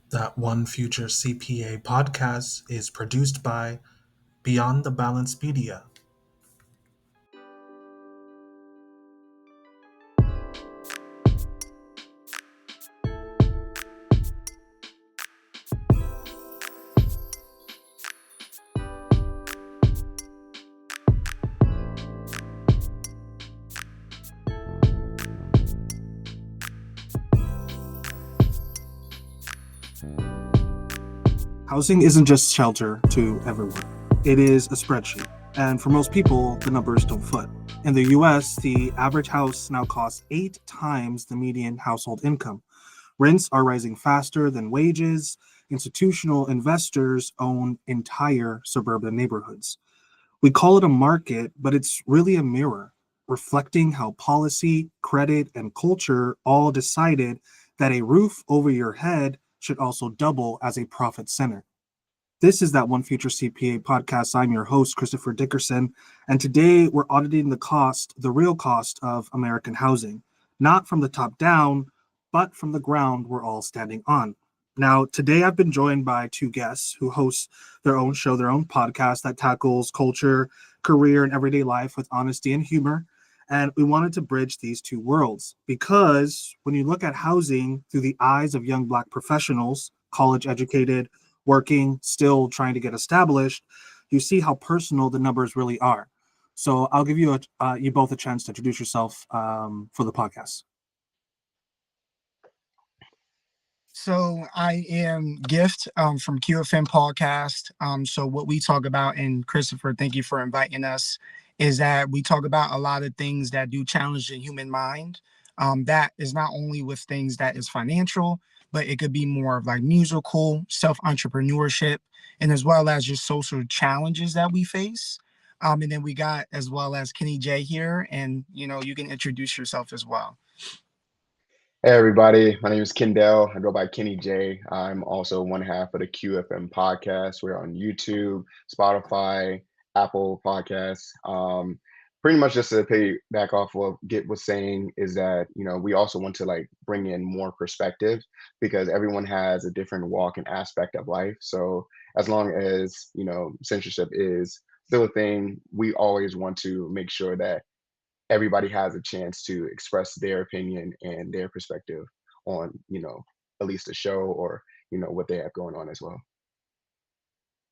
That One Future CPA podcast is produced by Beyond the Balance Media. Housing isn't just shelter to everyone. It is a spreadsheet. And for most people, the numbers don't foot. In the US, the average house now costs 8 times the median household income. Rents are rising faster than wages. Institutional investors own entire suburban neighborhoods. We call it a market, but it's really a mirror, reflecting how policy, credit, and culture all decided that a roof over your head should also double as a profit center. This is that One Future CPA podcast. I'm your host, Christopher Dickerson, and today we're auditing the real cost of American housing, not from the top down, but from the ground we're all standing on. Now, today I've been joined by two guests who host their own show, their own podcast that tackles culture, career, and everyday life with honesty and humor. And we wanted to bridge these two worlds because when you look at housing through the eyes of young Black professionals, college educated, working, still trying to get established, you see how personal the numbers really are. So I'll give you both a chance to introduce yourself for the podcast. So I am Gift from QFM Podcast. So what we talk about, and Christopher, thank you for inviting us, is that we talk about a lot of things that do challenge the human mind. That is not only with things that is financial, but it could be more of like musical, self-entrepreneurship, and as well as just social challenges that we face. And then we got as well as Kenny J here, and you can introduce yourself as well. Hey everybody, my name is Kendall. I go by Kenny J. I'm also one half of the QFM podcast. We're on YouTube, Spotify, Apple Podcasts. Pretty much just to pay back off what Git was saying is that, we also want to like bring in more perspective because everyone has a different walk and aspect of life. So as long as, censorship is still a thing, we always want to make sure that everybody has a chance to express their opinion and their perspective on, at least the show or, what they have going on as well.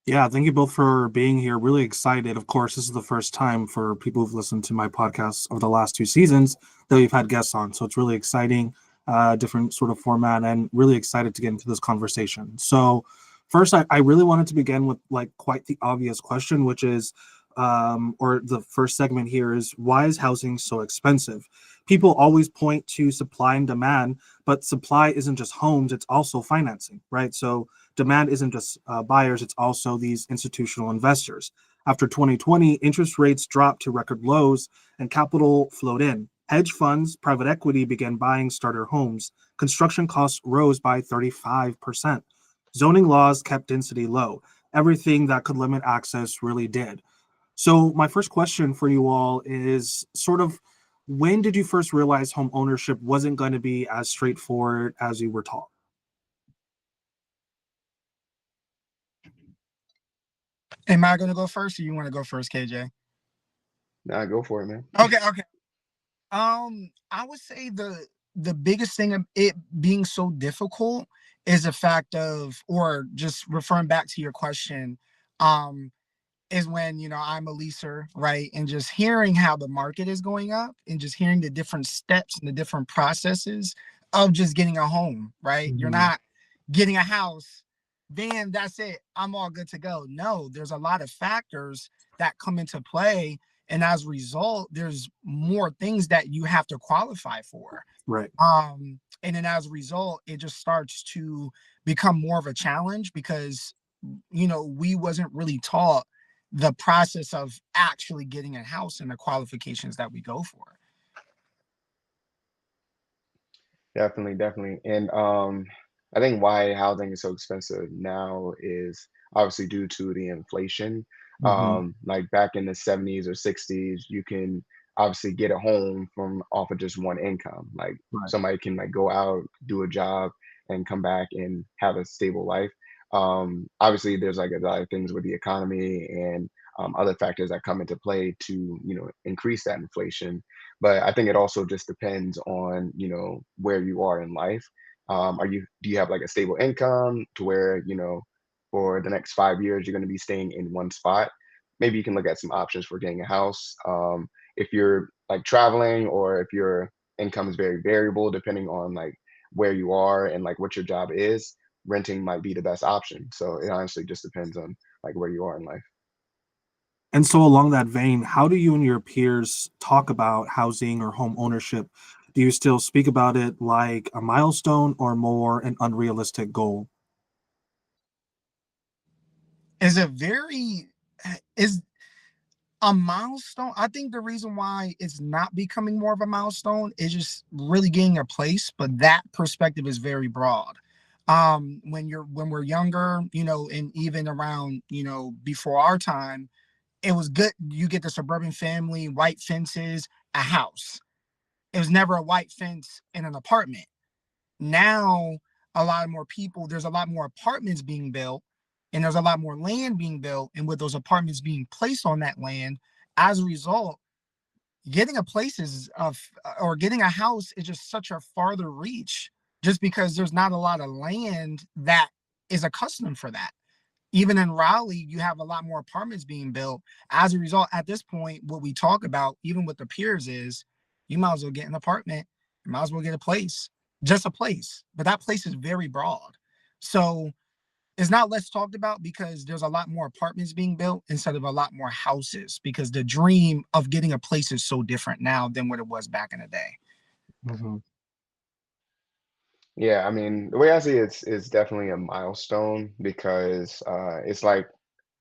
Yeah, thank you both for being here. Really excited. Of course, this is the first time for people who've listened to my podcast over the last 2 seasons that we've had guests on. So it's really exciting, different sort of format, and really excited to get into this conversation. So first, I really wanted to begin with like quite the obvious question, which is, or the first segment here is, why is housing so expensive? People always point to supply and demand, but supply isn't just homes, it's also financing, right? So demand isn't just buyers, it's also these institutional investors. After 2020, interest rates dropped to record lows and capital flowed in. Hedge funds, private equity began buying starter homes. Construction costs rose by 35%. Zoning laws kept density low. Everything that could limit access really did. So my first question for you all is sort of, when did you first realize home ownership wasn't going to be as straightforward as you were taught? Am I going to go first, or you want to go first, KJ? Nah, go for it, man. Okay. I would say the biggest thing of it being so difficult is the fact of, or just referring back to your question, is when I'm a leaser, right, and just hearing how the market is going up, and just hearing the different steps and the different processes of just getting a home, right? Mm-hmm. You're not getting a house, then that's it, I'm all good to go. No, there's a lot of factors that come into play, and as a result, there's more things that you have to qualify for. Right. And then as a result, it just starts to become more of a challenge because, we wasn't really taught the process of actually getting a house and the qualifications that we go for. Definitely. And I think why housing is so expensive now is obviously due to the inflation. Like back in the 70s or 60s, you can obviously get a home from off of just one income. Like Right. somebody can like go out, do a job, and come back and have a stable life. Obviously, there's like a lot of things with the economy and other factors that come into play to increase that inflation. But I think it also just depends on where you are in life. Do you have like a stable income to where for the next 5 years you're going to be staying in one spot? Maybe you can look at some options for getting a house. If you're like traveling, or if your income is very variable depending on like where you are and like what your job is, renting might be the best option. So it honestly just depends on like where you are in life. And so, along that vein, how do you and your peers talk about housing or home ownership? Do you still speak about it like a milestone or more an unrealistic goal? Is a very is a milestone. I think the reason why it's not becoming more of a milestone is just really getting a place, but that perspective is very broad. When we're younger, and even around, before our time, it was good. You get the suburban family, white fences, a house. It was never a white fence in an apartment. Now, there's a lot more apartments being built, and there's a lot more land being built. And with those apartments being placed on that land, as a result, getting a place or getting a house is just such a farther reach, just because there's not a lot of land that is accustomed for that. Even in Raleigh, you have a lot more apartments being built. As a result, at this point, what we talk about, even with the peers, is you might as well get an apartment. You might as well get a place, just a place. But that place is very broad. So it's not less talked about because there's a lot more apartments being built instead of a lot more houses, because the dream of getting a place is so different now than what it was back in the day. Mhm. Yeah, I mean, the way I see it, it's definitely a milestone because it's like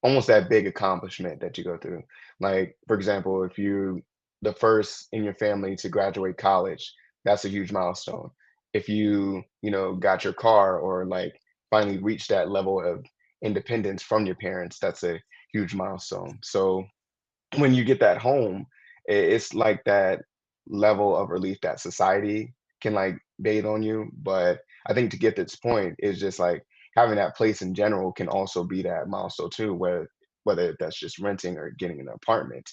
almost that big accomplishment that you go through. Like, for example, if you the first in your family to graduate college, that's a huge milestone. If you got your car, or like finally reached that level of independence from your parents, that's a huge milestone. So when you get that home, it's like that level of relief that society can like bathe on you. But I think to get to this point is just like having that place in general can also be that milestone too, whether that's just renting or getting an apartment.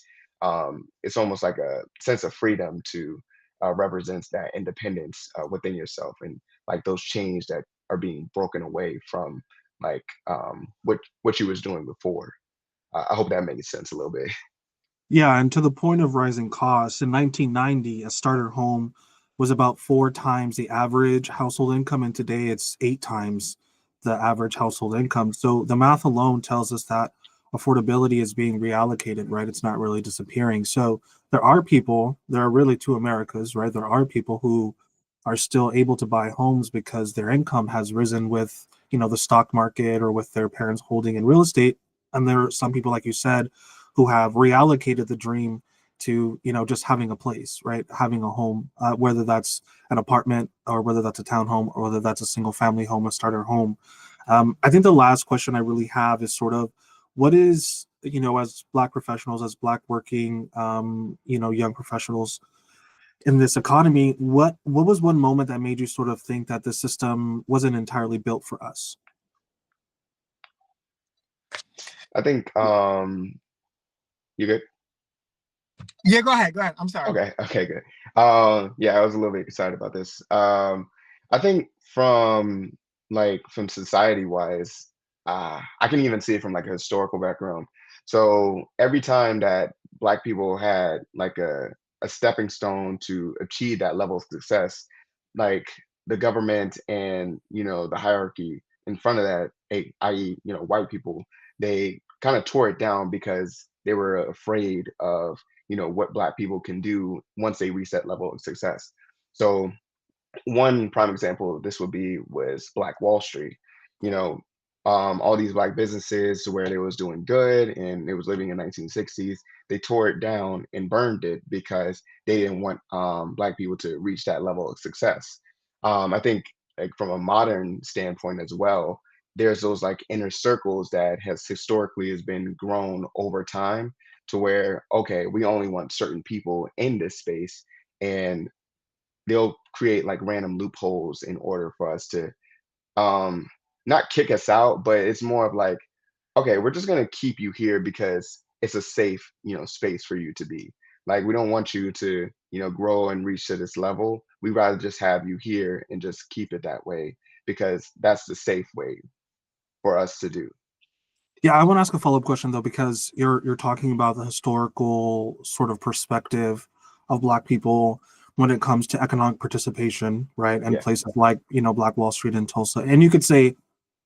It's almost like a sense of freedom to represents that independence within yourself, and like those chains that are being broken away from like what you was doing before. I hope that makes sense a little bit. Yeah, and to the point of rising costs, in 1990, a starter home was about four times the average household income, and today it's eight times the average household income. So the math alone tells us that affordability is being reallocated, right? It's not really disappearing. So there are really two Americas, right? There are people who are still able to buy homes because their income has risen with, the stock market or with their parents holding in real estate. And there are some people, like you said, who have reallocated the dream to just having a place, right, having a home, whether that's an apartment or whether that's a townhome or whether that's a single family home, a starter home. I think the last question I really have is sort of what is, as Black professionals, as Black working young professionals in this economy, what was one moment that made you sort of think that the system wasn't entirely built for us? I think you good? Yeah, go ahead. Go ahead. I'm sorry. Okay, okay, good. Yeah, I was a little bit excited about this. I think from society wise, I can even see it from like a historical background. So every time that Black people had like a stepping stone to achieve that level of success, like the government and the hierarchy in front of that, i.e., white people, they kind of tore it down because they were afraid of what Black people can do once they reach that level of success. So one prime example of this would be was Black Wall Street. You know, all these Black businesses where they was doing good and it was living in 1960s, they tore it down and burned it because they didn't want Black people to reach that level of success. I think like from a modern standpoint as well, there's those like inner circles that has been grown over time to where okay, we only want certain people in this space, and they'll create like random loopholes in order for us to not kick us out, but it's more of like, okay, we're just gonna keep you here because it's a safe, space for you to be. Like we don't want you to, grow and reach to this level. We'd rather just have you here and just keep it that way because that's the safe way for us to do. Yeah, I want to ask a follow-up question though, because you're talking about the historical sort of perspective of Black people when it comes to economic participation, right? And Yeah. places like, Black Wall Street and Tulsa. And you could say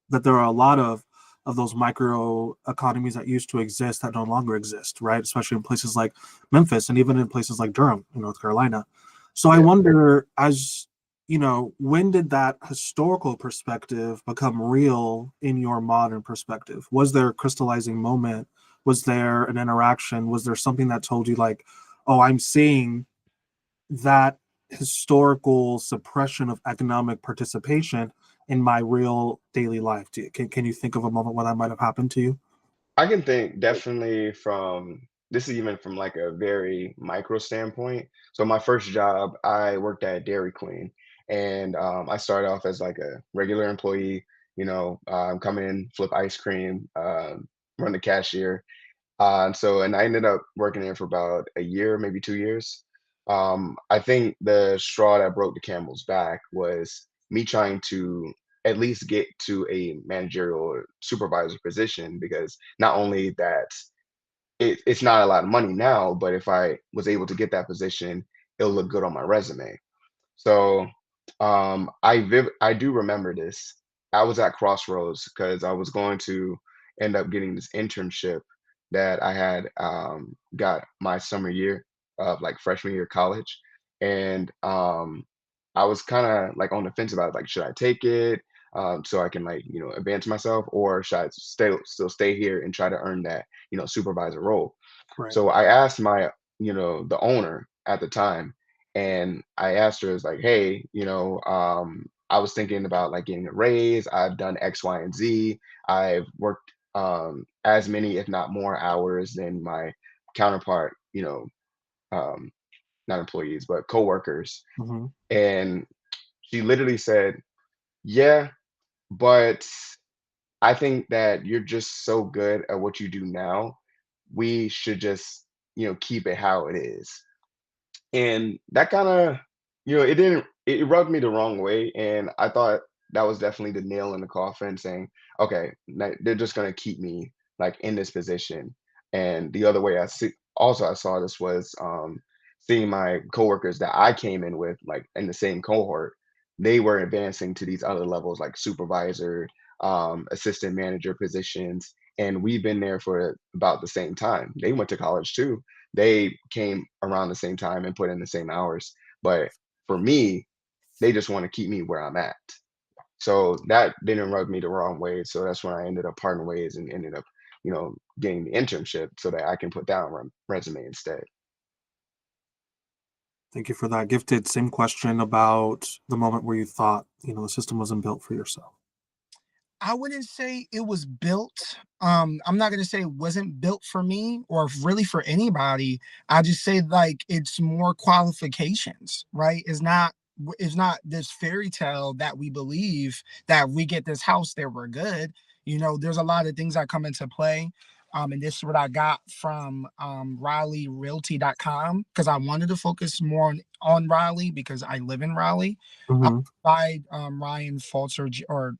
that there are a lot of those micro economies that used to exist that no longer exist, right? Especially in places like Memphis and even in places like Durham, in North Carolina. So I Yeah. wonder, as when did that historical perspective become real in your modern perspective? Was there a crystallizing moment? Was there an interaction? Was there something that told you like, oh, I'm seeing that historical suppression of economic participation in my real daily life? Can you think of a moment when that might have happened to you? I can think definitely from this is even from like a very micro standpoint. So my first job, I worked at Dairy Queen, and I started off as like a regular employee. Come in, flip ice cream, run the cashier. And I ended up working there for about a year, maybe 2 years. I think the straw that broke the camel's back was me trying to at least get to a managerial or supervisor position because not only that it's not a lot of money now, but if I was able to get that position, it'll look good on my resume. So I do remember this. I was at crossroads because I was going to end up getting this internship that I had got my summer year of like freshman year of college, and I was kind of like on the fence about it, like should I take it so I can like advance myself, or should I still stay here and try to earn that supervisor role. Right. So I asked my the owner at the time, and I asked her, it's like, hey, I was thinking about like getting a raise. I've done X, Y, and Z. I've worked as many, if not more, hours than my counterpart, um, not employees, but coworkers. Hmm. And she literally said, yeah, but I think that you're just so good at what you do now. We should just, keep it how it is. And that kinda it didn't it rubbed me the wrong way, and I thought that was definitely the nail in the coffin saying, "Okay, they're just gonna keep me, like, in this position." And the other way I saw this was, seeing my coworkers that I came in with, like, in the same cohort, they were advancing to these other levels, like supervisor, assistant manager positions, and we've been there for about the same time. They went to college too, they came around the same time and put in the same hours. But for me, they just want to keep me where I'm at. So that didn't rub me the wrong way. So that's when I ended up parting ways and ended up, getting the internship so that I can put down resume instead. Thank you for that. Gifted, same question about the moment where you thought, the system wasn't built for yourself. I wouldn't say it was built. I'm not gonna say it wasn't built for me or really for anybody. I just say like it's more qualifications, right? It's not this fairy tale that we believe that we get this house that we're good. There's a lot of things that come into play. And this is what I got from RileigHRealty.com because I wanted to focus more on Raleigh because I live in Raleigh. Hmm. By Ryan Fitzgerald.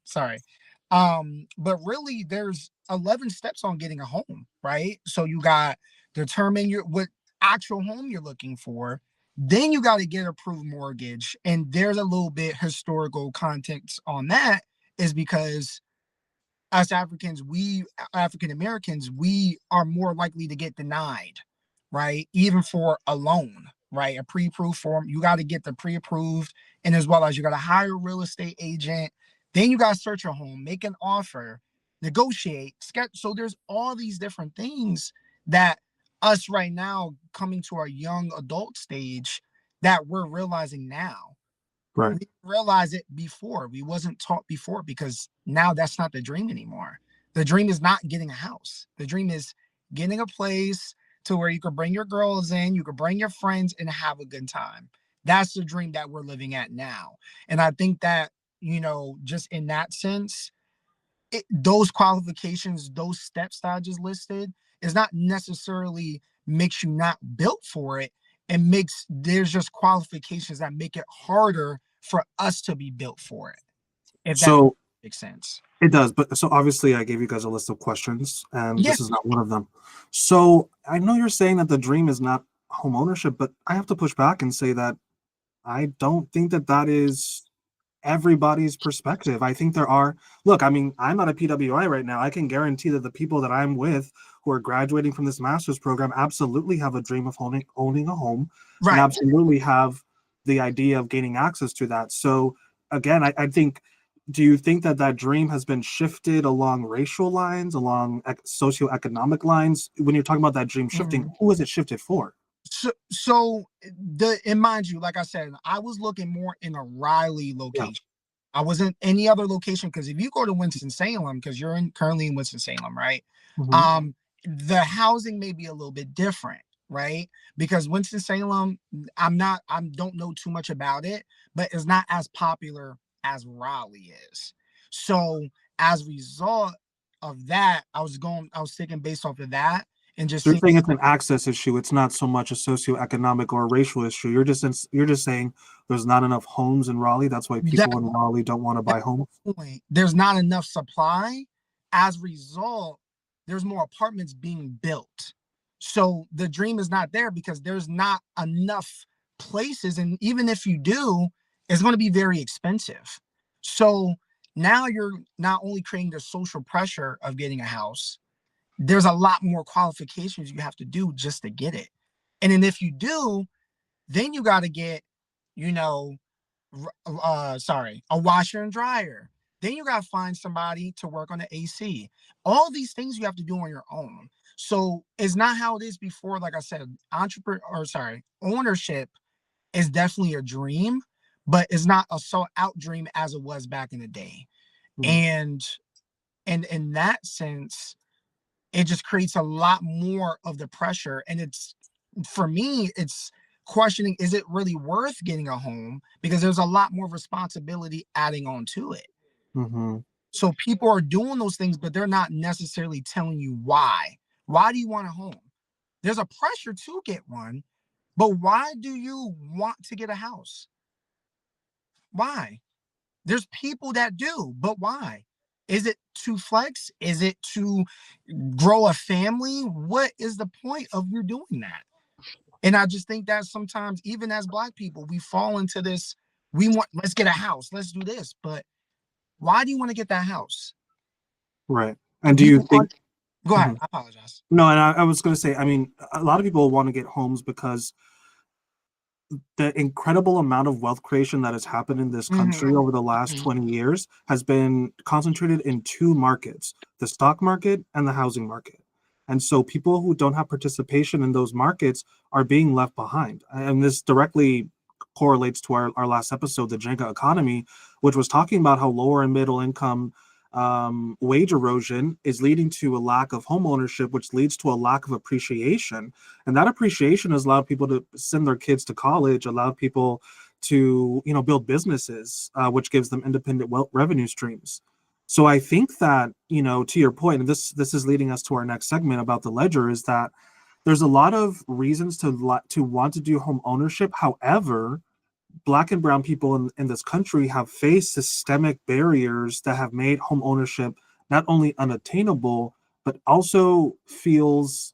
Sorry. But really there's 11 steps on getting a home, right? So you got determine what actual home you're looking for. Then you got to get approved mortgage. And there's a little bit historical context on that is because us African Americans, we are more likely to get denied, right? Even for a loan, right? A pre-approved form, you got to get the pre-approved, and as well as you got to hire a real estate agent. Then you got to search a home, make an offer, negotiate, sketch. So there's all these different things that us right now coming to our young adult stage that we're realizing now. Right. We didn't realize it before. We wasn't taught before because now that's not the dream anymore. The dream is not getting a house. The dream is getting a place to where you can bring your girls in, you can bring your friends and have a good time. That's the dream that we're living at now. And I think that, just in that sense, those qualifications, those steps that I just listed, is not necessarily makes you not built for it. There's just qualifications that make it harder for us to be built for it. If that So makes sense. it does, but so obviously I gave you guys a list of questions, and Yeah. this is not one of them. So I know you're saying that the dream is not home ownership, but I have to push back and say that I don't think that that is everybody's perspective. I think look, I mean, I'm at a PWI right now. I can guarantee that the people that I'm with who are graduating from this master's program absolutely have a dream of owning a home, and Right. absolutely have the idea of gaining access to that. So again, I think, do you think that that dream has been shifted along racial lines, along socioeconomic lines? When you're talking about that dream shifting, who is it shifted for? And mind you, like I said, I was looking more in a Raleigh location. Yeah. I wasn't any other location, because if you go to Winston-Salem, because you're currently in Winston-Salem, right? Mhm. The housing may be a little bit different, right? Because Winston-Salem, I don't know too much about it, but it's not as popular as Raleigh is. So as a result of that, I was thinking based off of that, and just So you're seeing. saying it's an access issue. It's not so much a socioeconomic or a racial issue. You're just saying there's not enough homes in Raleigh. That's why people in Raleigh don't want to buy homes. Point, there's not enough supply. As a result, there's more apartments being built. So the dream is not there because there's not enough places. And even if you do, it's going to be very expensive. So now you're not only creating the social pressure of getting a house, there's a lot more qualifications you have to do just to get it. And then if you do, then you got to get, a washer and dryer. Then you got to find somebody to work on the AC. All these things you have to do on your own. So it's not how it is before. Like I said, ownership is definitely a dream, but it's not a sought out dream as it was back in the day. Mhm. And in that sense, it just creates a lot more of the pressure. And for me, it's questioning, is it really worth getting a home? Because there's a lot more responsibility adding on to it. Mm-hmm. So people are doing those things, but they're not necessarily telling you why. Why do you want a home? There's a pressure to get one, but why do you want to get a house? Why? There's people that do, but why? Is it to flex? Is it to grow a family? What is the point of you doing that? And I just think that sometimes, even as Black people, we fall into this, let's get a house, let's do this. But why do you want to get that house? Right. And do you think? Go ahead. Mhm. I apologize. No, and I was going to say, I mean, a lot of people want to get homes because the incredible amount of wealth creation that has happened in this country over the last 20 years has been concentrated in two markets, the stock market and the housing market. And so people who don't have participation in those markets are being left behind. And this directly correlates to our last episode, the Jenga economy, which was talking about how lower and middle income wage erosion is leading to a lack of home ownership, which leads to a lack of appreciation. And that appreciation has allowed people to send their kids to college, allowed people to, build businesses, which gives them independent revenue streams. So I think that, to your point, and this is leading us to our next segment about the ledger, is that there's a lot of reasons to want to do home ownership. However, Black and brown people in this country have faced systemic barriers that have made home ownership not only unattainable, but also feels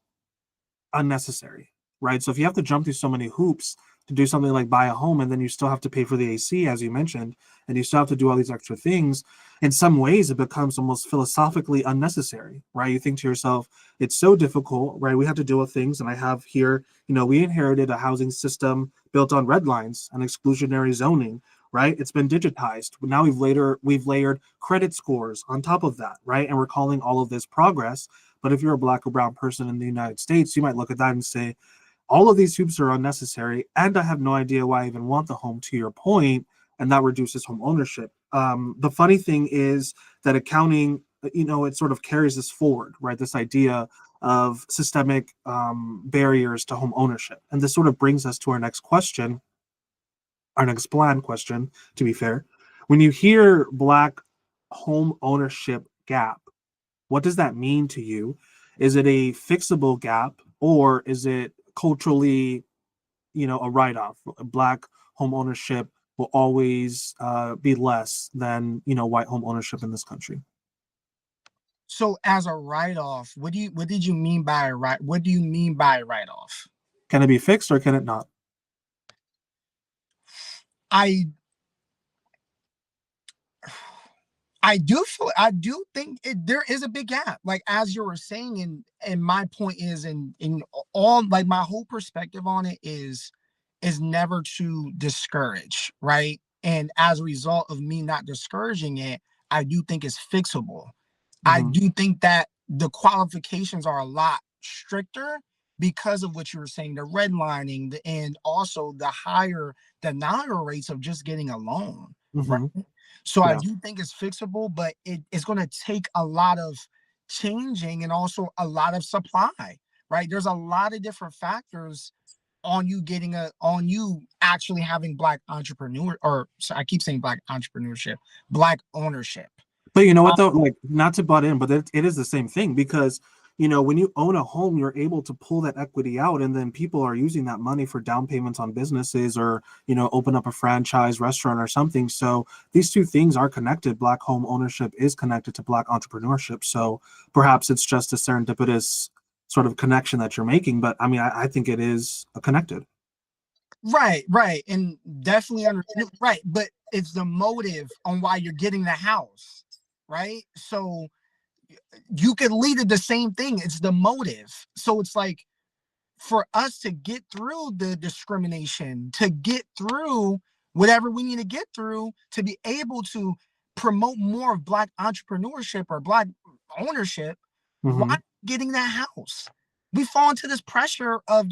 unnecessary, right? So if you have to jump through so many hoops to do something like buy a home, and then you still have to pay for the AC, as you mentioned, and you still have to do all these extra things, in some ways it becomes almost philosophically unnecessary, right? You think to yourself, it's so difficult, right? We have to deal with things. And I have here, we inherited a housing system built on red lines and exclusionary zoning, right? It's been digitized. Now we've layered credit scores on top of that, right? And we're calling all of this progress. But if you're a Black or brown person in the United States, you might look at that and say, all of these hoops are unnecessary, and I have no idea why I even want the home, to your point, and that reduces home ownership. The funny thing is that accounting, it sort of carries this forward, right? This idea of systemic barriers to home ownership. And this sort of brings us to our next question. our next bland question, to be fair. When you hear Black home ownership gap, what does that mean to you? Is it a fixable gap, or is it culturally, a write-off? Black home ownership will always be less than, white home ownership in this country. So as a write-off, what did you mean by what do you mean by write-off? Can it be fixed or can it not? I do think there is a big gap, like as you were saying, and my point is, in all, like, my whole perspective on it is never to discourage, right? And as a result of me not discouraging it, I do think it's fixable. I do think that the qualifications are a lot stricter because of what you were saying, the redlining, and also the higher denial rates of just getting a loan, right? So I do think it's fixable, but it's going to take a lot of changing and also a lot of supply, right? There's a lot of different factors on you actually having Black entrepreneur, or so I keep saying Black entrepreneurship, Black ownership. But you know what, though, like, not to butt in, but it is the same thing, because, when you own a home, you're able to pull that equity out, and then people are using that money for down payments on businesses, or, open up a franchise restaurant or something. So these two things are connected. Black home ownership is connected to Black entrepreneurship. So perhaps it's just a serendipitous sort of connection that you're making. But I mean, I think it is connected. Right. And definitely right. But it's the motive on why you're getting the house, right? So you could lead to the same thing. It's the motive. So it's like, for us to get through the discrimination, to get through whatever we need to get through, to be able to promote more of Black entrepreneurship or Black ownership, why getting that house? We fall into this pressure of,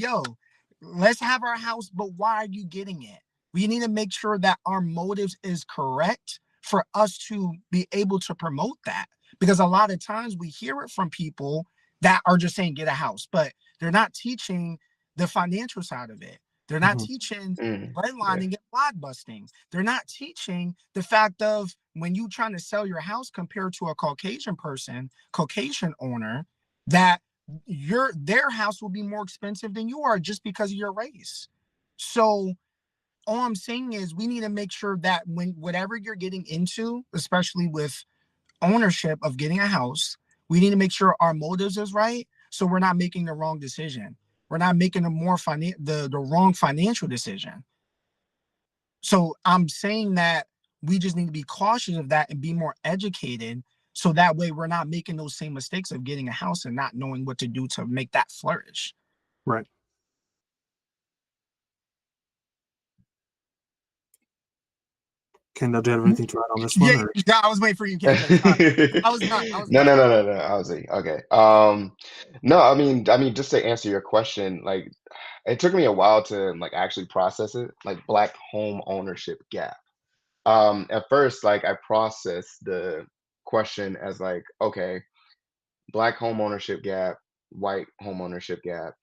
let's have our house, but why are you getting it? We need to make sure that our motives is correct for us to be able to promote that. Because a lot of times we hear it from people that are just saying get a house, but they're not teaching the financial side of it. They're not teaching redlining and blockbusting. They're not teaching the fact of when you trying to sell your house compared to a Caucasian owner, that their house will be more expensive than you are just because of your race. So all I'm saying is we need to make sure that when whatever you're getting into, especially with ownership of getting a house, we need to make sure our motives is right, so we're not making the wrong decision. We're not making the wrong financial decision. So I'm saying that we just need to be cautious of that and be more educated, so that way we're not making those same mistakes of getting a house and not knowing what to do to make that flourish. Right. Kendall, do you have anything to add on this one? Yeah, I was waiting for you, KJ. I was done. No. I was like, okay. No, I mean, just to answer your question, like, it took me a while to like actually process it, like Black home ownership gap. At first, like, I processed the question as like, okay, Black home ownership gap, white home ownership gap.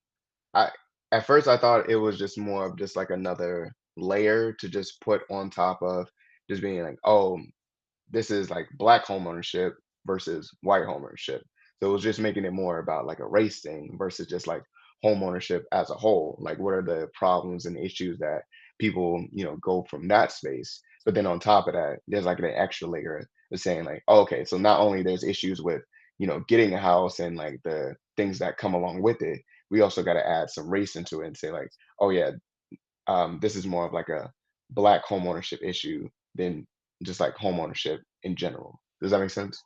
I At first I thought it was just more of just like another layer to just put on top of just being like, oh, this is like Black home ownership versus white home ownership. So it was just making it more about like a race thing versus just like home ownership as a whole. Like, what are the problems and issues that people, go from that space? But then on top of that, there's like an extra layer of saying like, oh, okay, so not only there's issues with, getting a house and like the things that come along with it, we also got to add some race into it and say like, oh yeah, this is more of like a Black home ownership issue than just like home ownership in general. Does that make sense?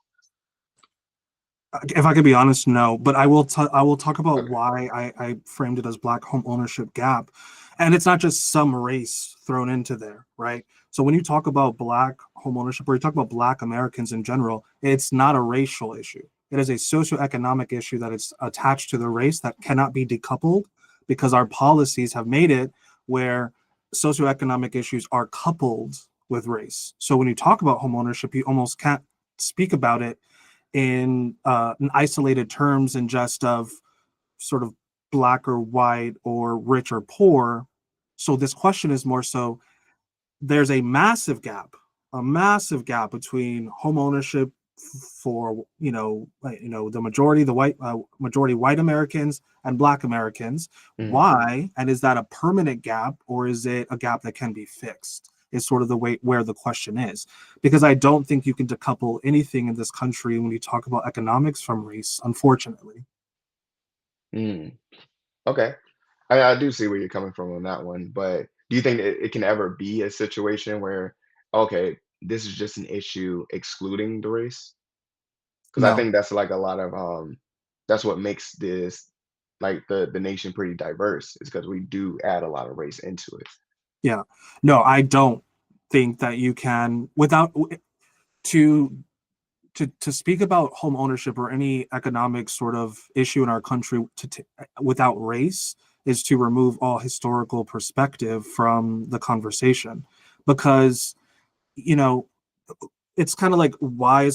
If I could be honest, no, but I will talk about Okay. why I framed it as Black home ownership gap. And it's not just some race thrown into there, right? So when you talk about Black home ownership, or you talk about Black Americans in general, it's not a racial issue. It is a socioeconomic issue that is attached to the race that cannot be decoupled, because our policies have made it where socioeconomic issues are coupled with race. So when you talk about home ownership, you almost can't speak about it in isolated terms and just of sort of Black or white or rich or poor. So this question is more so, there's a massive gap between home ownership for the majority white Americans and Black Americans. Mm. Why? And is that a permanent gap, or is it a gap that can be fixed? Is sort of the way where the question is, because I don't think you can decouple anything in this country when you talk about economics from race, unfortunately. Mm. Okay. I do see where you're coming from on that one, but do you think it can ever be a situation where, okay, this is just an issue excluding the race? Because I No. think that's like a lot of that's what makes this like the nation pretty diverse, is because we do add a lot of race into it. Yeah. No, I don't think that you can without to to speak about home ownership or any economic sort of issue in our country without race is to remove all historical perspective from the conversation, because you know it's kind of like, why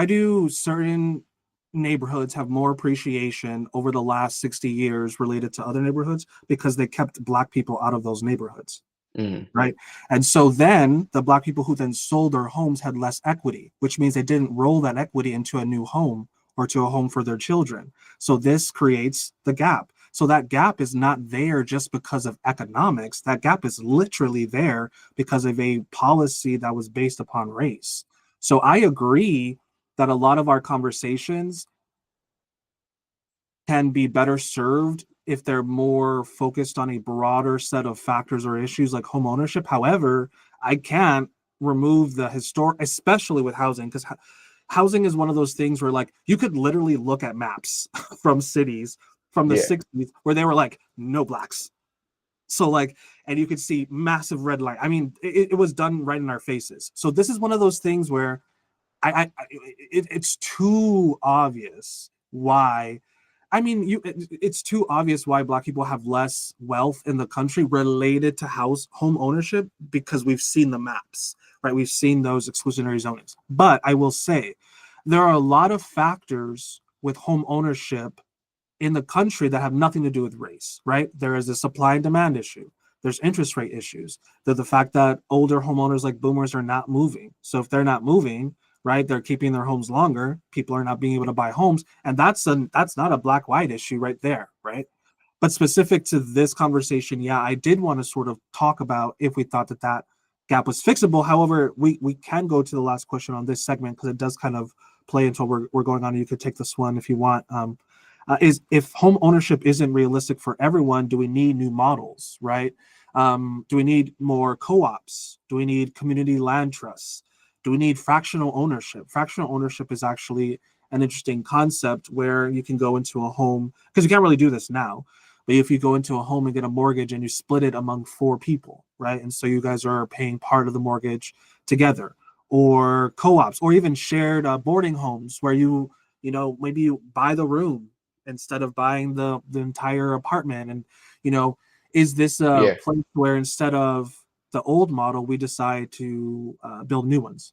do certain neighborhoods have more appreciation over the last 60 years related to other neighborhoods? Because they kept Black people out of those neighborhoods, Mhm. right? And so then the Black people who then sold their homes had less equity, which means they didn't roll that equity into a new home or to a home for their children. So this creates the gap. So that gap is not there just because of economics. That gap is literally there because of a policy that was based upon race. So I agree that a lot of our conversations can be better served if they're more focused on a broader set of factors or issues like home ownership. However, I can't remove the historic, especially with housing, because housing is one of those things where like you could literally look at maps from cities from the Yeah. 60s where they were like no Blacks. So like, and you could see massive red line. I mean, it was done right in our faces. So this is one of those things where it's too obvious why. I mean, it's too obvious why Black people have less wealth in the country related to home ownership, because we've seen the maps, right? We've seen those exclusionary zonings. But I will say there are a lot of factors with home ownership in the country that have nothing to do with race, right? There is a supply and demand issue. There's interest rate issues. There's the fact that older homeowners like boomers are not moving. So if they're not moving, right, they're keeping their homes longer. People are not being able to buy homes, and that's not a black-white issue right there, right? But specific to this conversation, yeah, I did want to sort of talk about if we thought that that gap was fixable. However, we can go to the last question on this segment because it does kind of play into what we're going on. You could take this one if you want. Is if home ownership isn't realistic for everyone, do we need new models, right? Do we need more co-ops? Do we need community land trusts? Do we need fractional ownership? Fractional ownership is actually an interesting concept where you can go into a home, because you can't really do this now, but if you go into a home and get a mortgage and you split it among 4 people, right? And so you guys are paying part of the mortgage together, or co-ops, or even shared boarding homes where maybe you buy the room instead of buying the entire apartment. And is this a Yeah. place where instead of the old model we decide to build new ones?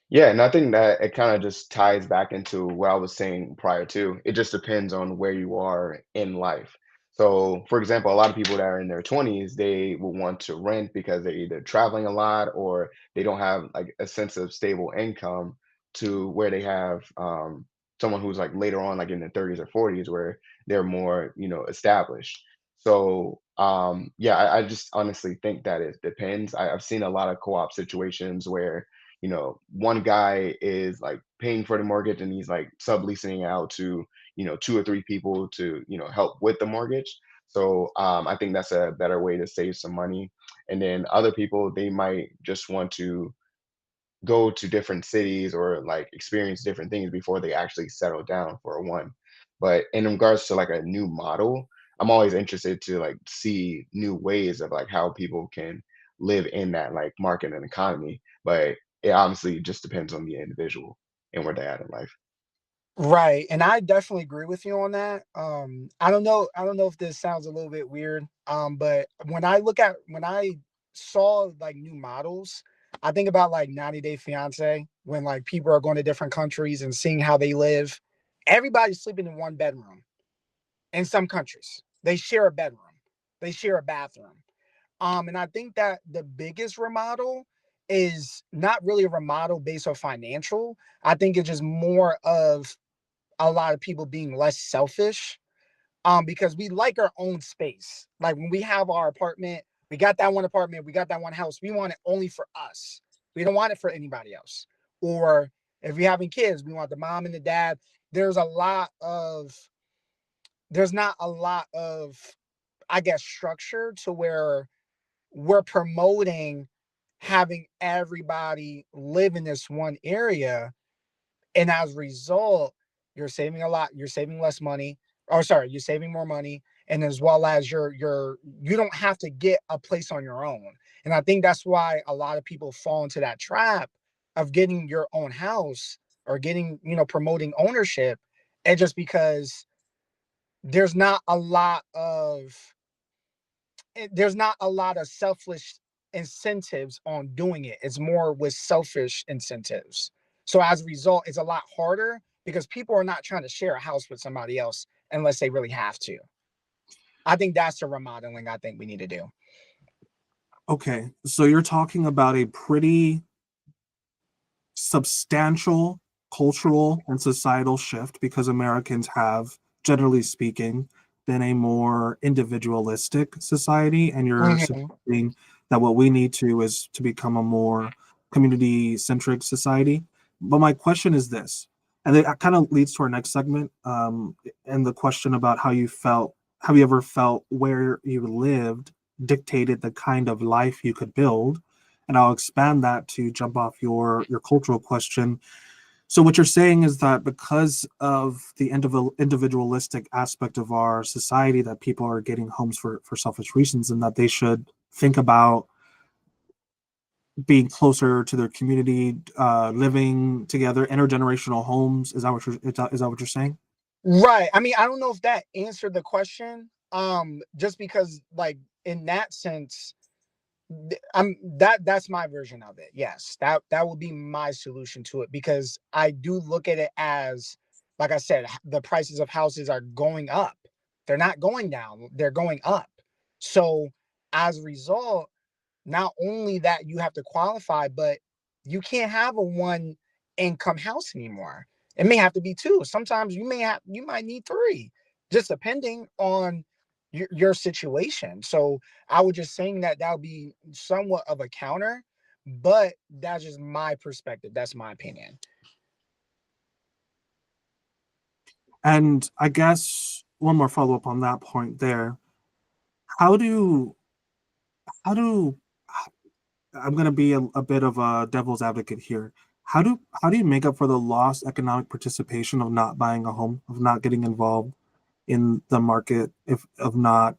Yeah, and I think that it kind of just ties back into what I was saying prior to. It just depends on where you are in life. So, for example, a lot of people that are in their 20s, they will want to rent because they're either traveling a lot or they don't have like a sense of stable income to where they have someone who's like later on, like in their 30s or 40s, where they're more, established. So, yeah, I just honestly think that it depends. I've seen a lot of co-op situations where one guy is like paying for the mortgage and he's like subleasing it out to, 2 or 3 people to, help with the mortgage. So I think that's a better way to save some money. And then other people, they might just want to go to different cities or like experience different things before they actually settle down for a one. But in regards to like a new model, I'm always interested to like see new ways of like how people can live in that like market and economy. But it obviously just depends on the individual and where they're at in life. Right. And I definitely agree with you on that. I don't know if this sounds a little bit weird. But when I saw like new models, I think about like 90 Day Fiance, when like people are going to different countries and seeing how they live. Everybody's sleeping in one bedroom in some countries. They share a bedroom. They share a bathroom. And I think that the biggest remodel is not really a remodel based on financial. I think it's just more of a lot of people being less selfish, because we like our own space. Like when we have our apartment, we got that one apartment, we got that one house. We want it only for us. We don't want it for anybody else. Or if we're having kids, we want the mom and the dad. There's a lot of, there's not a lot of, I guess, structure to where we're promoting having everybody live in this one area. And as a result, you're saving a lot, you're saving less money, or sorry, you're saving more money. And as well as you don't have to get a place on your own. And I think that's why a lot of people fall into that trap of getting your own house or getting, promoting ownership. And just because there's not a lot of there's not a lot of selfish incentives on doing it. It's more with selfish incentives. So as a result, it's a lot harder because people are not trying to share a house with somebody else unless they really have to. I think that's the remodeling I think we need to do. Okay, so you're talking about a pretty substantial cultural and societal shift because Americans have, generally speaking, been a more individualistic society, and you're suggesting that what we need to is to become a more community-centric society. But my question is this, and it kind of leads to our next segment, and the question about how you felt, have you ever felt where you lived dictated the kind of life you could build? And I'll expand that to jump off your cultural question. So what you're saying is that because of the individualistic aspect of our society, that people are getting homes for selfish reasons, and that they should think about being closer to their community, living together, intergenerational homes. Is that what you're saying? Right. I mean, I don't know if that answered the question. Just because, like, in that sense, that's my version of it. Yes, that would be my solution to it, because I do look at it as, like I said, the prices of houses are going up. They're not going down, they're going up. So as a result, not only that you have to qualify, but you can't have a one income house anymore. It may have to be two. Sometimes you might need three, just depending on your situation. So I was just saying that would be somewhat of a counter, but that's just my perspective. That's my opinion. And I guess one more follow up on that point there. How do how do I'm going to be a bit of a devil's advocate here. How do you make up for the lost economic participation of not buying a home, of not getting involved in the market, if of not,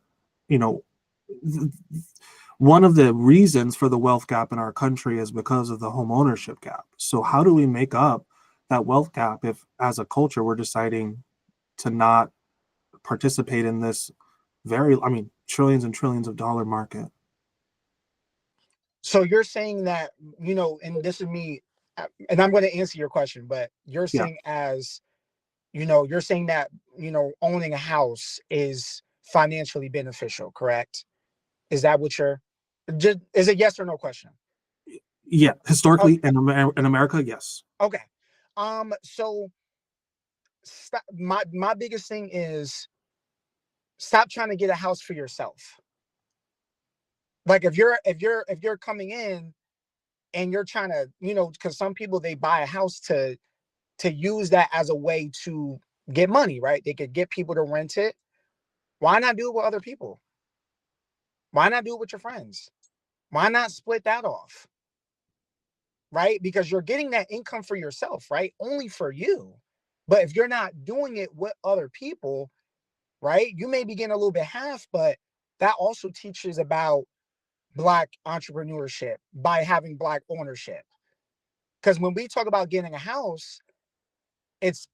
you know, one of the reasons for the wealth gap in our country is because of the home ownership gap. So how do we make up that wealth gap if, as a culture, we're deciding to not participate in this trillions and trillions of dollar market? So you're saying that, and this is me, and I'm going to answer your question, but you're Yeah. saying you're saying that, owning a house is financially beneficial, correct? Is that what is it yes or no question? Yeah, Oh, historically in America, yes. okay. So my biggest thing is stop trying to get a house for yourself. Like if you're coming in and you're trying to, because some people, they buy a house to use that as a way to get money, right? They could get people to rent it. Why not do it with other people? Why not do it with your friends? Why not split that off? Right? Because you're getting that income for yourself, right? Only for you. But if you're not doing it with other people, right? You may be getting a little bit half, but that also teaches about Black entrepreneurship by having Black ownership. Because when we talk about getting a house, it's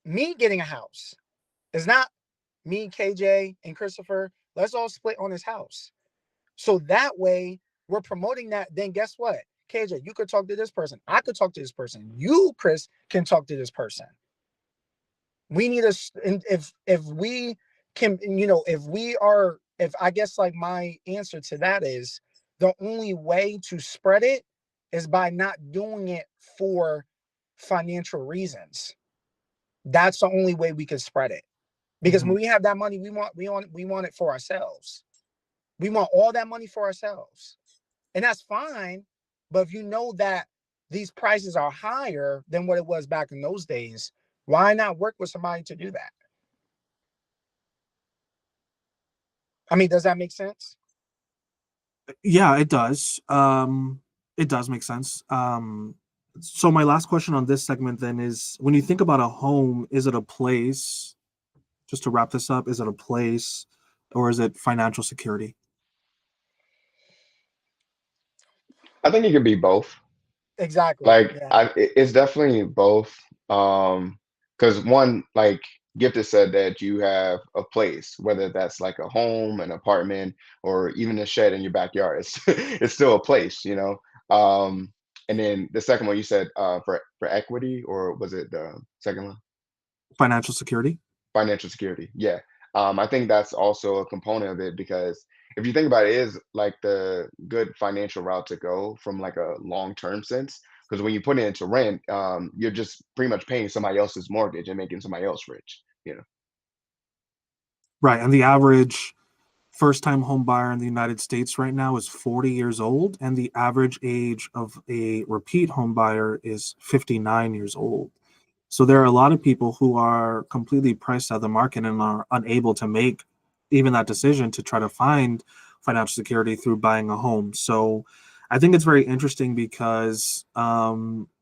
me getting a house. It's not me, KJ, and Christopher. Let's all split on this house. So that way we're promoting that. Then guess what? KJ, you could talk to this person. I could talk to this person. You, Chris, can talk to this person. We need if we can, if if I guess like my answer to that is the only way to spread it is by not doing it for financial reasons. That's the only way we can spread it. Because when we have that money, we want it for ourselves. We want all that money for ourselves. And that's fine. But if you know that these prices are higher than what it was back in those days, why not work with somebody to do that? I mean, does that make sense? Yeah, it does. It does make sense. So my last question on this segment then is, when you think about a home, is it a place? Just to wrap this up, is it a place or is it financial security? I think it could be both. Exactly. Like Yeah. it's definitely both. Because one, like Gifted said that you have a place, whether that's like a home, an apartment, or even a shed in your backyard. It's it's still a place, you know. Um, and then the second one you said for equity, or was it the second one? Financial security? Financial security. Yeah. I think that's also a component of it because if you think about it, it is like the good financial route to go from like a long-term sense. Because when you put it into rent, you're just pretty much paying somebody else's mortgage and making somebody else rich, you know. Right. And the average first time home buyer in the United States right now is 40 years old, and the average age of a repeat home buyer is 59 years old. So there are a lot of people who are completely priced out of the market and are unable to make even that decision to try to find financial security through buying a home. So I think it's very interesting because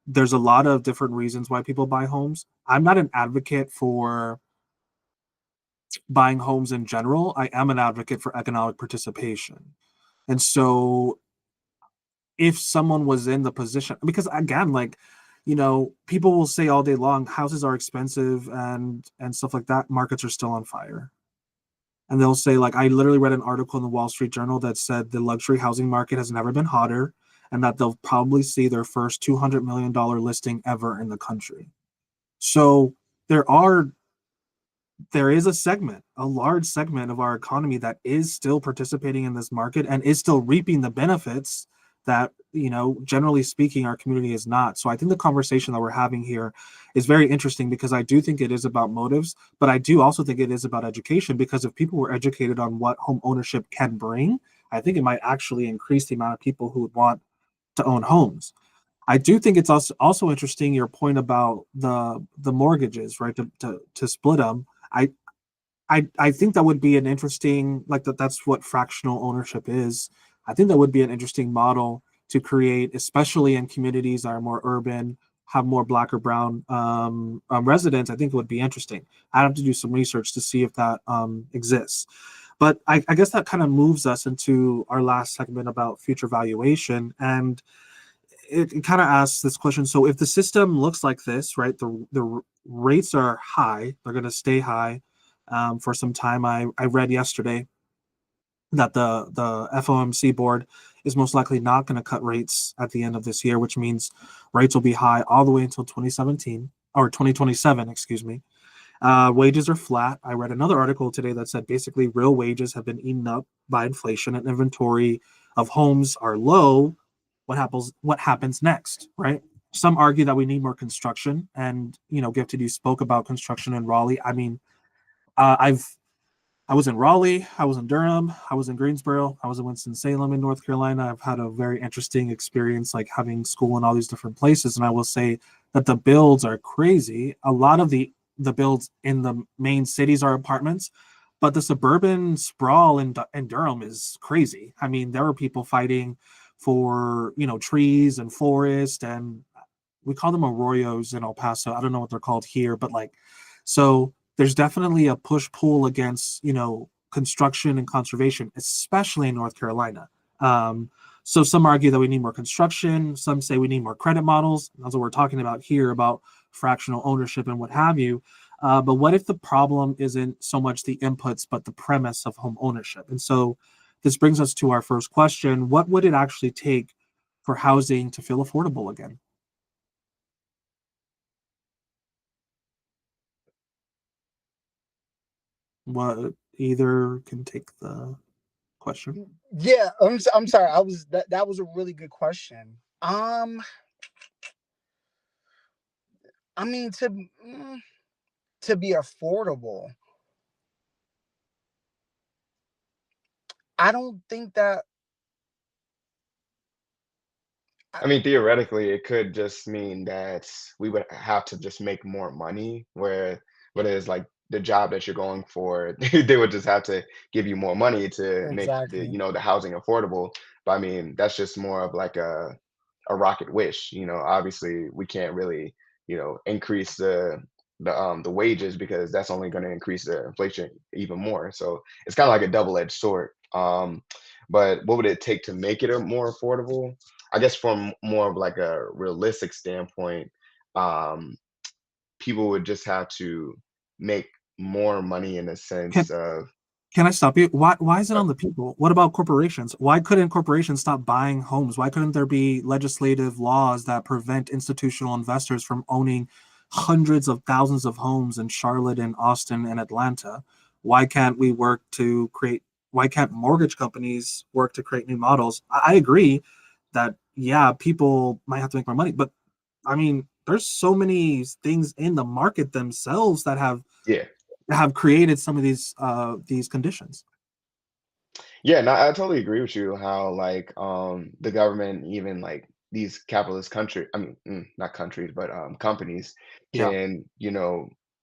there's a lot of different reasons why people buy homes. I'm not an advocate for buying homes in general. I am an advocate for economic participation. And so if someone was in the position, because again, like, people will say all day long houses are expensive and stuff like that, markets are still on fire. And they'll say, like, I literally read an article in the Wall Street Journal that said the luxury housing market has never been hotter, and that they'll probably see their first $200 million listing ever in the country. So there are there is a segment, a large segment of our economy that is still participating in this market and is still reaping the benefits that, generally speaking, our community is not. So I think the conversation that we're having here is very interesting because I do think it is about motives, but I do also think it is about education, because if people were educated on what home ownership can bring, I think it might actually increase the amount of people who would want to own homes. I do think it's also interesting your point about the mortgages, right? To split them. I I think that would be an interesting, like, that's what fractional ownership is. I think that would be an interesting model to create, especially in communities that are more urban, have more Black or brown residents. I think it would be interesting. I'd have to do some research to see if that exists. But I guess that kind of moves us into our last segment about future valuation. And it kind of asks this question. So if the system looks like this, right, the rates are high, they're going to stay high for some time. I read yesterday that the FOMC board is most likely not going to cut rates at the end of this year, which means rates will be high all the way until 2017 or 2027, excuse me. Wages are flat. I read another article today that said basically real wages have been eaten up by inflation and inventory of homes are low. What happens next, right? Some argue that we need more construction, and Gifted, you spoke about construction in Raleigh. I mean, I've I was in Raleigh, I was in Durham, I was in Greensboro, I was in Winston-Salem in North Carolina. I've had a very interesting experience, like having school in all these different places, and I will say that the builds are crazy. A lot of the builds in the main cities are apartments, but the suburban sprawl in Durham is crazy. I mean, there are people fighting for trees and forest, and we call them arroyos in El Paso. I don't know what they're called here, but like, so there's definitely a push pull against construction and conservation, especially in North Carolina. So some argue that we need more construction. Some say we need more credit models. That's what we're talking about here, about fractional ownership and what have you. But what if the problem isn't so much the inputs, but the premise of home ownership? And so this brings us to our first question. What would it actually take for housing to feel affordable again? What either can take the question. Yeah, I'm sorry. That was a really good question. I mean to be affordable, I don't think that. I mean, theoretically, it could just mean that we would have to just make more money, whether it's like the job that you're going for, they would just have to give you more money to make the, Exactly. the housing affordable. But I mean, that's just more of like a rocket wish. Obviously we can't really, increase the wages because that's only going to increase the inflation even more. So it's kind of like a double-edged sword. But what would it take to make it a more affordable? I guess from more of like a realistic standpoint, um, people would just have to make more money in a sense Can of can I stop you? Why is it uh, on the people? What about corporations? Why couldn't corporations stop buying homes? Why couldn't there be legislative laws that prevent institutional investors from owning hundreds of thousands of homes in Charlotte and Austin and Atlanta? Why can't we work to create, why can't mortgage companies work to create new models? I agree that, yeah, people might have to make more money, but I mean, there's so many things in the market themselves that yeah. have created some of these conditions. Yeah, no, I totally agree with you how like the government, even like these capitalist country, I mean not countries, but companies Yeah. can,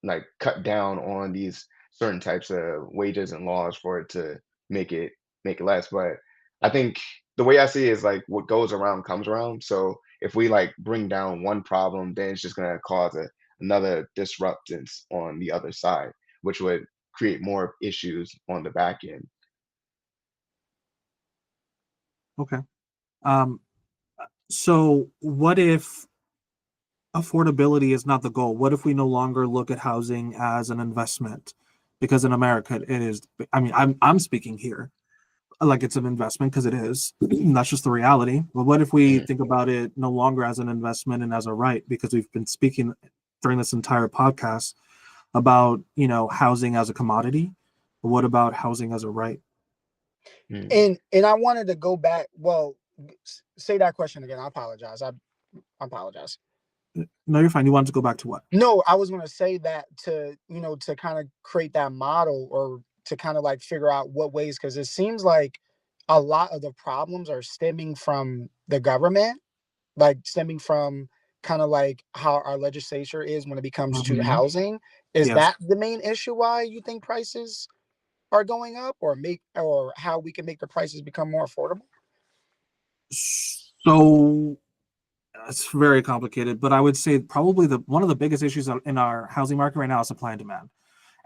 like cut down on these certain types of wages and laws for it to make it make it less. But I think the way I see it is like what goes around comes around. So if we like bring down one problem, then it's just gonna cause another disruptance on the other side, which would create more issues on the back end. Okay. Um, so what if affordability is not the goal? What if we no longer look at housing as an investment? Because in America, it is. I mean, I'm speaking here like it's an investment because it is. That's just the reality. But what if we Mhm. think about it no longer as an investment and as a right? Because we've been speaking during this entire podcast about housing as a commodity. But what about housing as a right? Mhm. And I wanted to go back. Well, say that question again. I apologize. I apologize. No, you're fine. You wanted to go back to what? No, I was going to say that to kind of create that model or to kind of like figure out what ways, because it seems like a lot of the problems are stemming from the government, like stemming from kind of like how our legislature is when it comes to Mhm. housing. Is Yes. that the main issue why you think prices are going up, or how we can make the prices become more affordable? So it's very complicated, but I would say probably the one of the biggest issues in our housing market right now is supply and demand,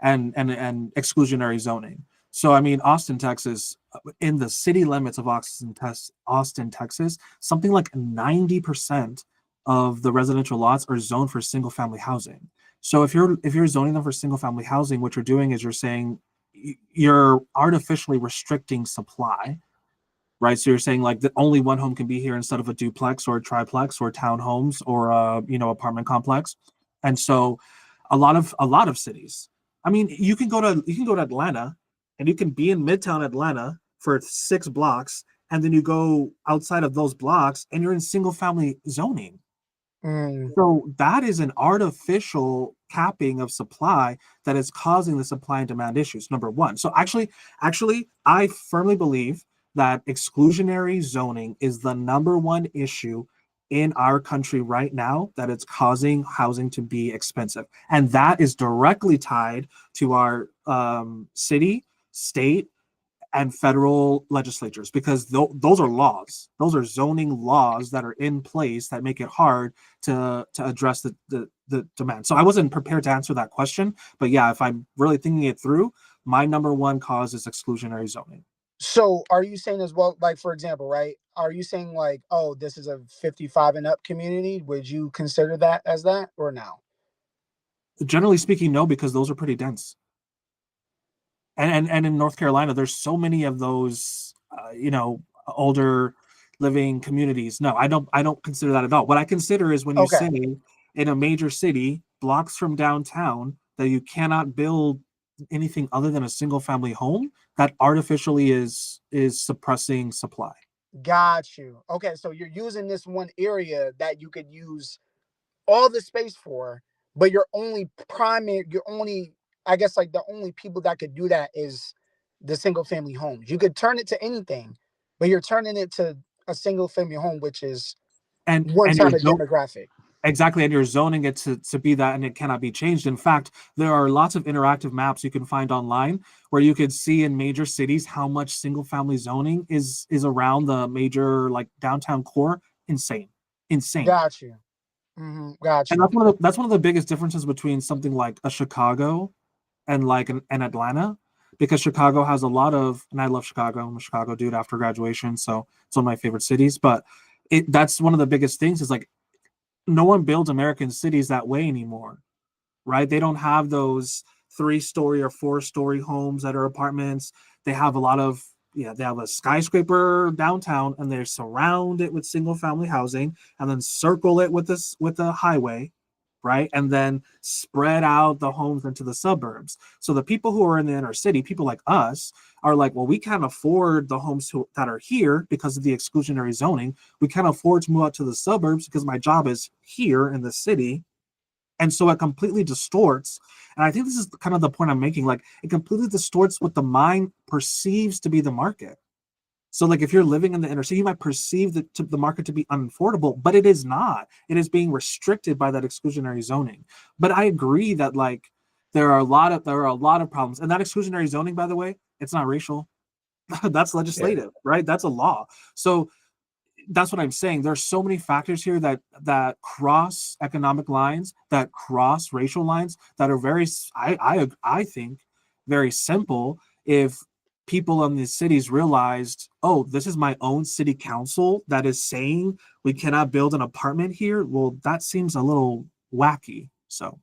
and exclusionary zoning. So I mean, Austin, Texas, in the city limits of Austin, Texas, something like 90% of the residential lots are zoned for single family housing. So if you're zoning them for single family housing, what you're doing is you're saying you're artificially restricting supply, right? So you're saying like that only one home can be here instead of a duplex or a triplex or townhomes or a apartment complex. And so a lot of cities. I mean, you can go to Atlanta and you can be in Midtown Atlanta for 6 blocks, and then you go outside of those blocks and you're in single family zoning. Mm, So that is an artificial capping of supply that is causing the supply and demand issues. Number one. So actually, I firmly believe that exclusionary zoning is the number one issue in our country right now that it's causing housing to be expensive, and that is directly tied to our city, state, and federal legislatures, because those are laws. Those are zoning laws that are in place that make it hard to address the demand. So I wasn't prepared to answer that question, but yeah, if I'm really thinking it through, my number one cause is exclusionary zoning. so are you saying as well, like for example, right? Are you saying like, oh, this is a 55 and up community? Would you consider that as that or no? Generally speaking, no, because those are pretty dense. And in North Carolina, there's so many of those, older living communities. No, I don't consider that at all. What I consider is when you Okay. say in a major city, blocks from downtown, that you cannot build anything other than a single family home, that artificially is suppressing supply. Got you. Okay, so you're using this one area that you could use all the space for, but you're only, I guess, like the only people that could do that is the single family homes. You could turn it to anything, but you're turning it to a single family home, which is one And type of demographic. exactly, and you're zoning it to be that, and it cannot be changed. In fact, there are lots of interactive maps you can find online where you could see in major cities how much single family zoning is around the major like downtown core. Insane. Got you. Got And you. that's one of the biggest differences between something like a Chicago and like an Atlanta, because Chicago has a lot of, and I love Chicago. I'm a Chicago dude after graduation, so it's one of my favorite cities. But that's one of the biggest things is like no one builds American cities that way anymore, right? They don't have those 3-story or 4-story homes that are apartments. They have a lot of, they have a skyscraper downtown and they surround it with single family housing and then circle it with a highway, right? And then spread out the homes into the suburbs. So the people who are in the inner city, people like us, are like, well, we can't afford the homes that are here because of the exclusionary zoning. We can't afford to move out to the suburbs because my job is here in the city. And so it completely distorts. And I think this is kind of the point I'm making. Like, it completely distorts what the mind perceives to be the market. So like if you're living in the inner city, you might perceive the market to be unaffordable, but it is not. It is being restricted by that exclusionary zoning. But I agree that like there are a lot of problems. And that exclusionary zoning, by the way, it's not racial. That's legislative, right? That's a law. So that's what I'm saying. There's so many factors here that cross economic lines, that cross racial lines, that are very, I think, very simple. If people in these cities realized, oh, this is my own city council that is saying we cannot build an apartment here, well, that seems a little wacky. So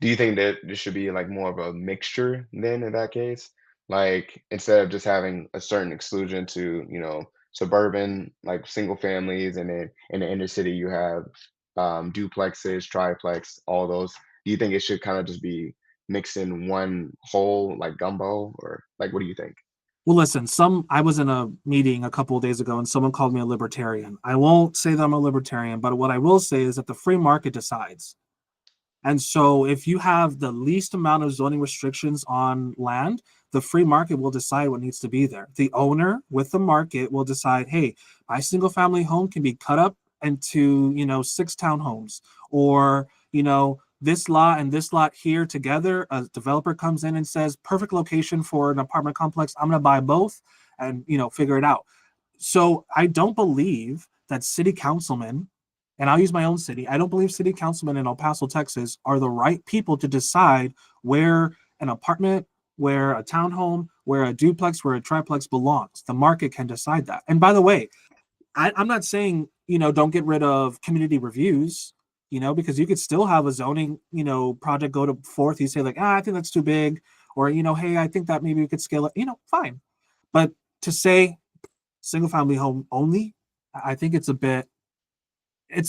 Do you think that there should be like more of a mixture then in that case? Like instead of just having a certain exclusion to, suburban like single families, and then in the inner city you have duplexes, triplex, all those. Do you think it should kind of just be mixed in one whole like gumbo, or like what do you think? well, listen, I was in a meeting a couple of days ago and someone called me a libertarian. I won't say that I'm a libertarian, but what I will say is that the free market decides. And so if you have the least amount of zoning restrictions on land, the free market will decide what needs to be there. The owner with the market will decide, hey, my single family home can be cut up into, 6 townhomes, or, this lot and this lot here together. A developer comes in and says, perfect location for an apartment complex. I'm going to buy both and, figure it out. So I don't believe that city councilmen, and I'll use my own city, I don't believe city councilmen in El Paso, Texas are the right people to decide where an apartment, where a townhome, where a duplex, where a triplex belongs. The market can decide that. And by the way, I'm not saying, don't get rid of community reviews, because you could still have a zoning, project go to forth. You say like, I think that's too big, or, hey, I think that maybe we could scale it, fine. But to say single family home only, I think it's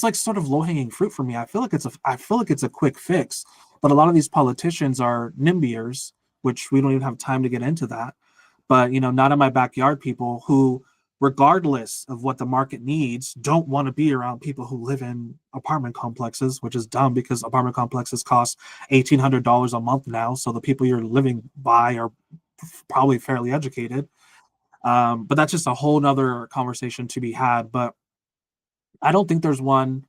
like sort of low hanging fruit for me. I feel like it's a quick fix, but a lot of these politicians are NIMBYers, which we don't even have time to get into that. But not in my backyard people who, regardless of what the market needs, don't want to be around people who live in apartment complexes, which is dumb because apartment complexes cost $1,800 a month now. So the people you're living by are probably fairly educated. But that's just a whole nother conversation to be had. But I don't think there's one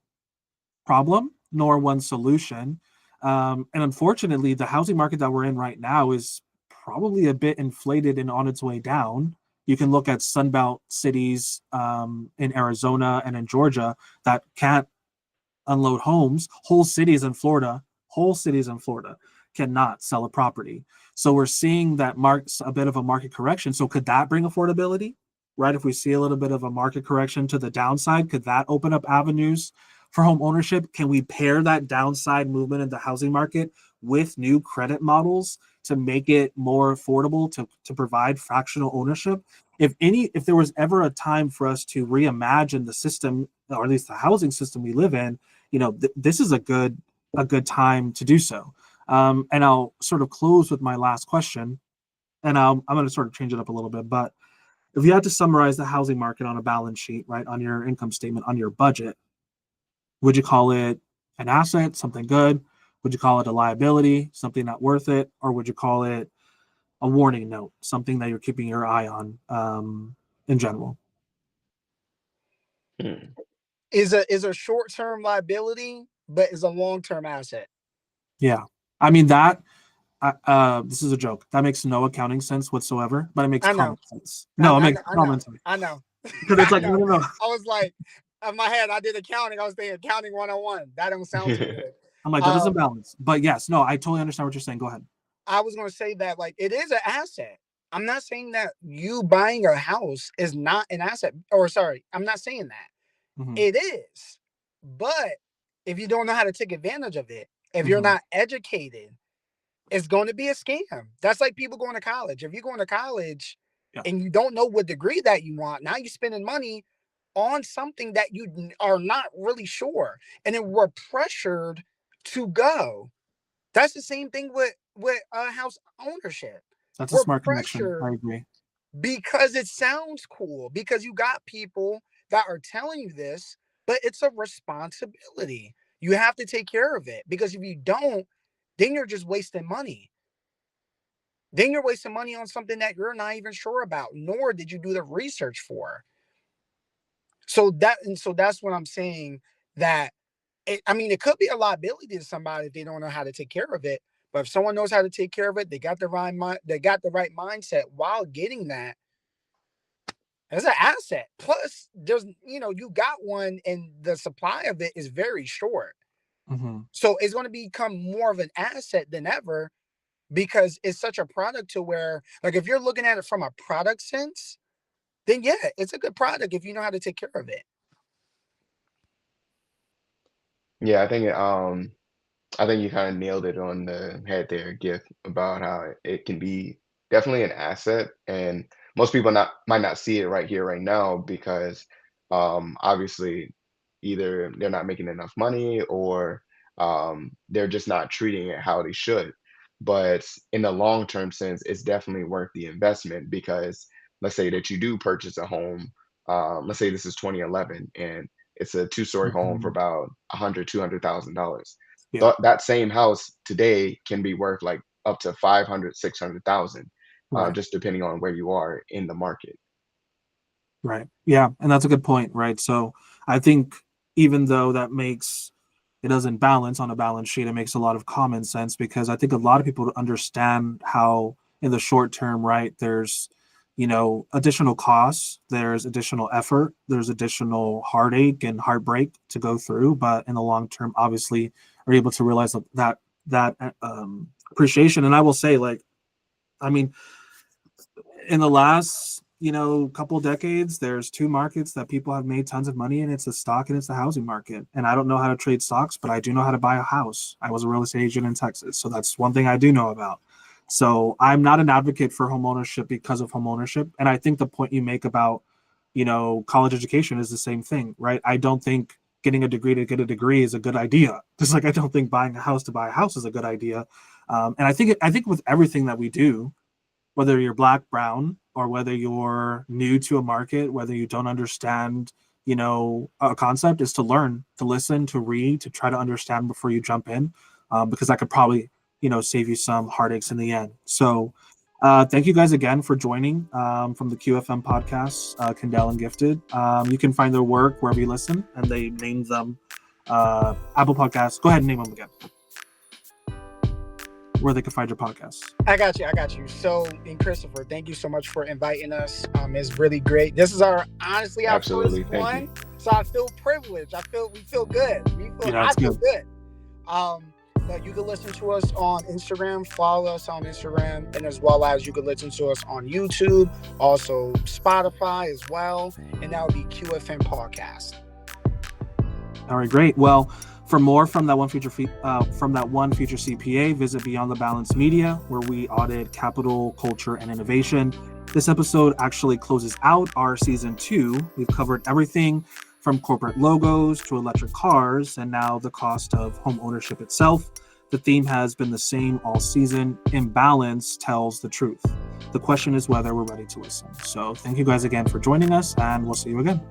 problem nor one solution. And unfortunately, the housing market that we're in right now is probably a bit inflated and on its way down. You can look at Sunbelt cities in Arizona and in Georgia that can't unload homes. Whole cities in Florida cannot sell a property. So we're seeing that marks a bit of a market correction. So could that bring affordability? Right? If we see a little bit of a market correction to the downside, could that open up avenues for home ownership? Can we pair that downside movement in the housing market with new credit models to make it more affordable to provide fractional ownership? If there was ever a time for us to reimagine the system, or at least the housing system we live in, this is a good time to do so. And I'll sort of close with my last question, and I'm going to sort of change it up a little bit. But if you had to summarize the housing market on a balance sheet, right, on your income statement, on your budget, would you call it an asset, something good? Would you call it a liability, something not worth it? Or would you call it a warning note, something that you're keeping your eye on in general? Hmm. Is a short-term liability, but is a long-term asset. Yeah. I mean, this is a joke. That makes no accounting sense whatsoever, but it makes I know. common sense. No, it makes I common know. sense. I know. Because it's I like, know. no. I was like, in my head, I did accounting. I was thinking accounting 101. That don't sound too good. I'm like, that doesn't balance. But yes, no, I totally understand what you're saying. Go ahead. I was going to say that like it is an asset. I'm not saying that you buying a house is not an asset. Or sorry, I'm not saying that. Mm-hmm. It is. But if you don't know how to take advantage of it, if you're Mm-hmm. not educated, it's going to be a scam. That's like people going to college. If you're going to college Yeah. and you don't know what degree that you want, now you're spending money on something that you are not really sure. And then we're pressured to go. That's the same thing with house ownership. That's a We're smart connection. I pressured agree. because it sounds cool, because you got people that are telling you this, but it's a responsibility. You have to take care of it, because if you don't, then you're just wasting money. Then you're wasting money on something that you're not even sure about, nor did you do the research for. So that's what I'm saying, that it could be a liability to somebody if they don't know how to take care of it. But if someone knows how to take care of it, they got the right mindset while getting that. It's an asset. Plus, you got one, and the supply of it is very short. Mm-hmm. So it's going to become more of an asset than ever, because it's such a product to where, like, if you're looking at it from a product sense, then yeah, it's a good product if you know how to take care of it. Yeah, I think you kind of nailed it on the head there, Gift, about how it can be definitely an asset, and most people might not see it right here, right now, because obviously either they're not making enough money, or they're just not treating it how they should. But in the long term sense, it's definitely worth the investment, because let's say that you do purchase a home. Let's say this is 2011, and it's a two-story home for Mm-hmm. about $100,000 to $200,000. Yeah. That same house today can be worth like up to 500, 600,000, Right. just depending on where you are in the market. Right. Yeah. And that's a good point. Right. So I think even though it doesn't balance on a balance sheet, it makes a lot of common sense, because I think a lot of people understand how in the short term, right, there's, additional costs, there's additional effort, there's additional heartache and heartbreak to go through. But in the long term, obviously, are able to realize that appreciation. And I will say, like, I mean, in the last couple decades, there's two markets that people have made tons of money in. It's the stock and it's the housing market. And I don't know how to trade stocks, but I do know how to buy a house. I was a real estate agent in Texas, so that's one thing I do know about. So I'm not an advocate for home ownership because of home ownership. And I think the point you make about college education is the same thing, right? I don't think getting a degree to get a degree is a good idea, just like I don't think buying a house to buy a house is a good idea. And I think with everything that we do, whether you're black, brown, or whether you're new to a market, whether you don't understand, a concept, is to learn, to listen, to read, to try to understand before you jump in, because that could probably, save you some heartaches in the end. So thank you guys again for joining from the QFM podcast, Kendall and Gifted. You can find their work wherever you listen, and they named them Apple Podcasts. Go ahead and name them again, where they can find your podcast. I got you. So, and Christopher, thank you so much for inviting us. It's really great. This is our first one. So I feel privileged. We feel good. I feel good. But you can listen to us on Instagram, follow us on Instagram, and as well as you can listen to us on YouTube, also Spotify as well, and that would be QFM Podcast. All right, great. Well, for more from that One Future CPA, visit Beyond the Balance Media, where we audit capital, culture, and innovation. This episode actually closes out our season 2. We've covered everything from corporate logos to electric cars, and now the cost of home ownership itself. The theme has been the same all season. Imbalance tells the truth. The question is whether we're ready to listen. So thank you guys again for joining us, and we'll see you again.